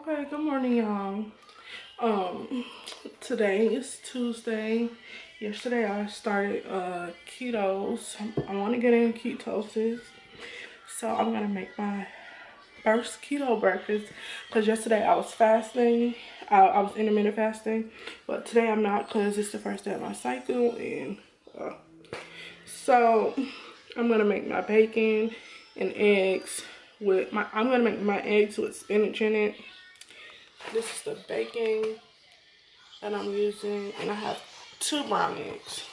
Okay, good morning, y'all. Today is Tuesday. Yesterday I started ketos. I want to get in ketosis, so I'm gonna make my first keto breakfast because yesterday I was fasting. I was intermittent fasting, but today I'm not because it's the first day of my cycle, and so I'm gonna make my bacon and eggs with my. I'm gonna make my eggs with spinach in it. This is the bacon that I'm using, and I have 2 brown eggs.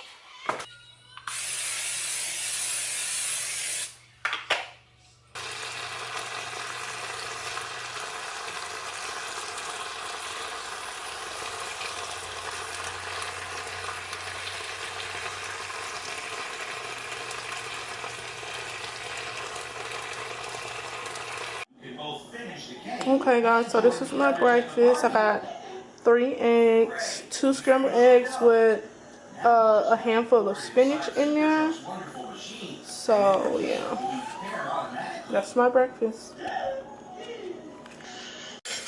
Okay guys, so this is my breakfast. I got 3 eggs, 2 scrambled eggs with a handful of spinach in there. So yeah, that's my breakfast.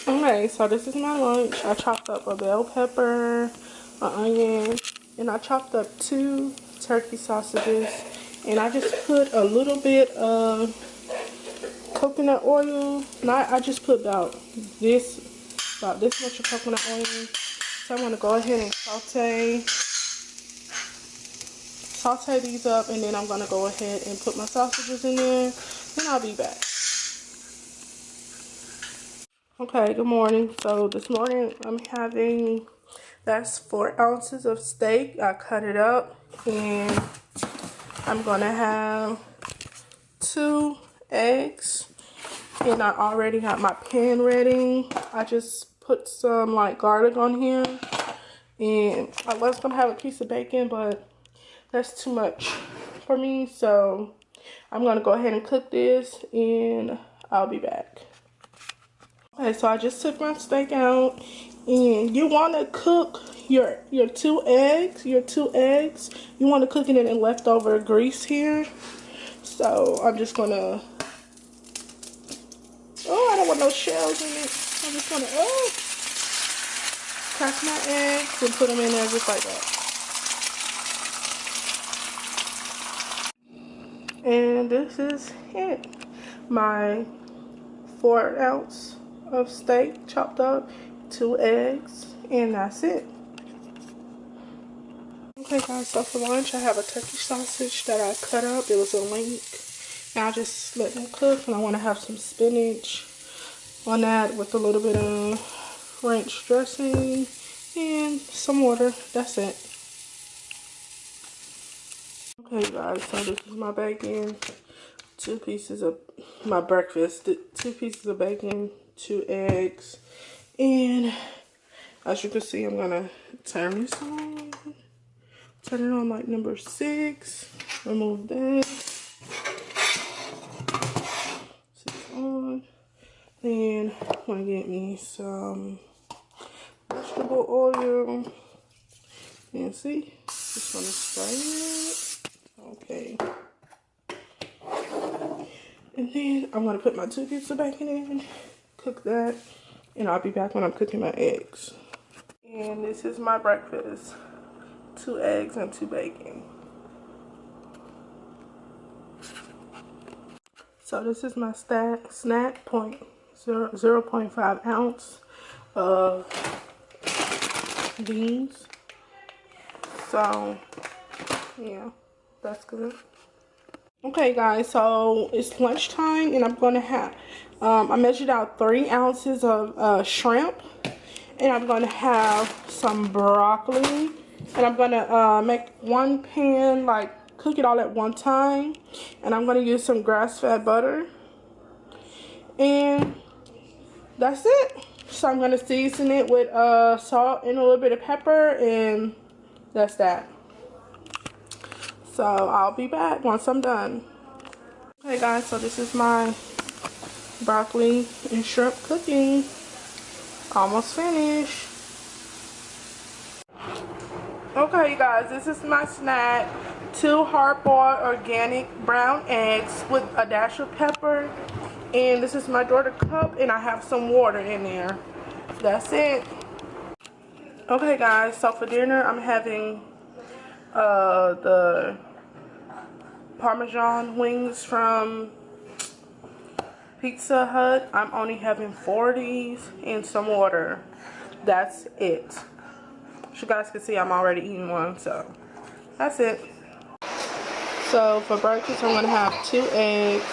Okay, so this is my lunch. I chopped up a bell pepper, an onion, and I chopped up 2 turkey sausages, and I just put a little bit of coconut oil. I just put about this much of coconut oil. So I'm gonna go ahead and saute these up, and then I'm gonna go ahead and put my sausages in there, and I'll be back. Okay, good morning. So this morning I'm having, that's 4 ounces of steak. I cut it up, and I'm gonna have 2 eggs. And I already got my pan ready. I just put some like garlic on here, and I was gonna have a piece of bacon, but that's too much for me, so I'm gonna go ahead and cook this, and I'll be back. Okay, so I just took my steak out, and you want to cook your 2 eggs. You want to cook it in leftover grease here. So I'm just gonna. Oh, I don't want no shells in it. I'm just gonna crack my eggs and put them in there just like that. And this is it. My 4 ounce of steak chopped up, 2 eggs, and that's it. Okay guys, so for lunch I have a turkey sausage that I cut up. It was a link. And I just let them cook, and I want to have some spinach on that with a little bit of ranch dressing and some water. That's it. Okay guys, so this is my bacon. 2 pieces of my breakfast. 2 pieces of bacon, 2 eggs, and as you can see, I'm gonna turn this on. Turn it on like number 6. Remove that. 6 on. Then I'm gonna get me some vegetable oil. And see, just gonna spray it. Okay. And then I'm gonna put my 2 pieces of bacon in, cook that, and I'll be back when I'm cooking my eggs. And this is my breakfast: 2 eggs and 2 bacon. So this is my snack 0.5 ounce of beans. So yeah, that's good. Okay guys, so it's lunchtime, and I'm gonna have I measured out 3 ounces of shrimp, and I'm gonna have some broccoli, and I'm gonna make 1 pan, like cook it all at one time, and I'm gonna use some grass-fed butter, and that's it. So I'm gonna season it with salt and a little bit of pepper, and that's that. So I'll be back once I'm done. Okay guys, so this is my broccoli and shrimp cooking. Almost finished. Okay you guys, this is my snack: 2 hard-boiled organic brown eggs with a dash of pepper, and this is my daughter's cup, and I have some water in there. that's it. Okay guys, so for dinner I'm having the Parmesan wings from Pizza Hut. I'm only having 4 of these and some water. That's it. As you guys can see, I'm already eating one, so that's it. So for breakfast, I'm gonna have 2 eggs,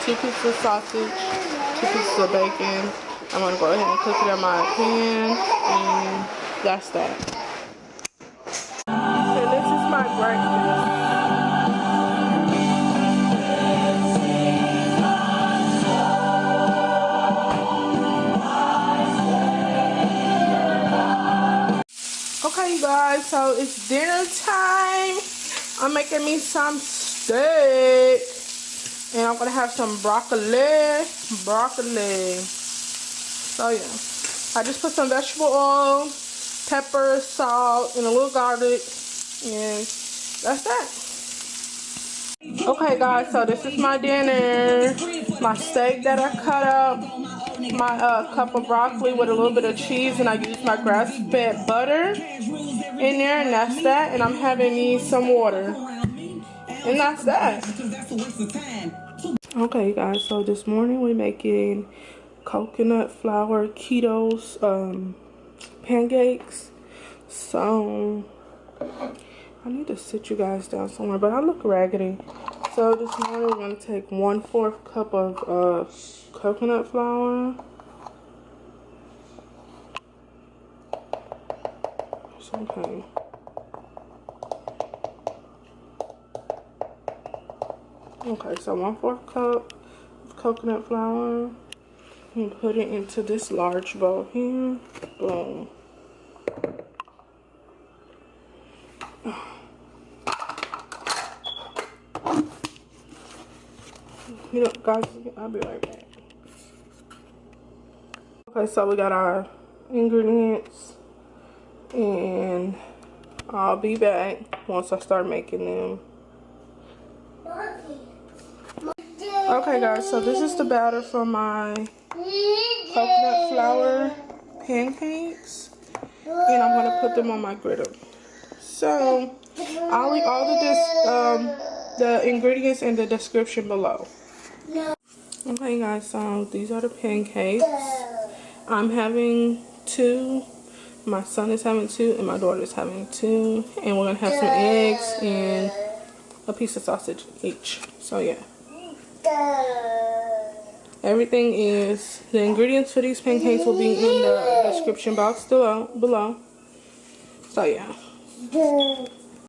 2 pieces of sausage, 2 pieces of bacon. I'm gonna go ahead and cook it in my pan, and that's that. Okay, this is my breakfast. Okay, you guys, so it's dinner time. I'm making me some steak, and I'm gonna have some broccoli. So yeah, I just put some vegetable oil, pepper, salt, and a little garlic, and that's that. Okay guys, so this is my dinner. My steak that I cut up, my cup of broccoli with a little bit of cheese, and I used my grass-fed butter in there, and that's that. And I'm having me some water, and that's that. Okay guys, so this morning we're making coconut flour Keto's pancakes. So I need to sit you guys down somewhere, but I look raggedy. So this morning we're going to take 1/4 cup of coconut flour. Okay. Okay, so 1/4 cup of coconut flour. And put it into this large bowl here. Boom. You know, guys, I'll be right back. Okay, so we got our ingredients, and I'll be back once I start making them. Okay guys, so this is the batter for my coconut flour pancakes, and I'm going to put them on my griddle. So I'll leave all of this, the ingredients in the description below. Okay guys, so these are the pancakes. I'm having 2, my son is having 2, and my daughter is having 2, and we're going to have some eggs and a piece of sausage each. So yeah. Everything is, the ingredients for these pancakes will be in the description box below. So yeah.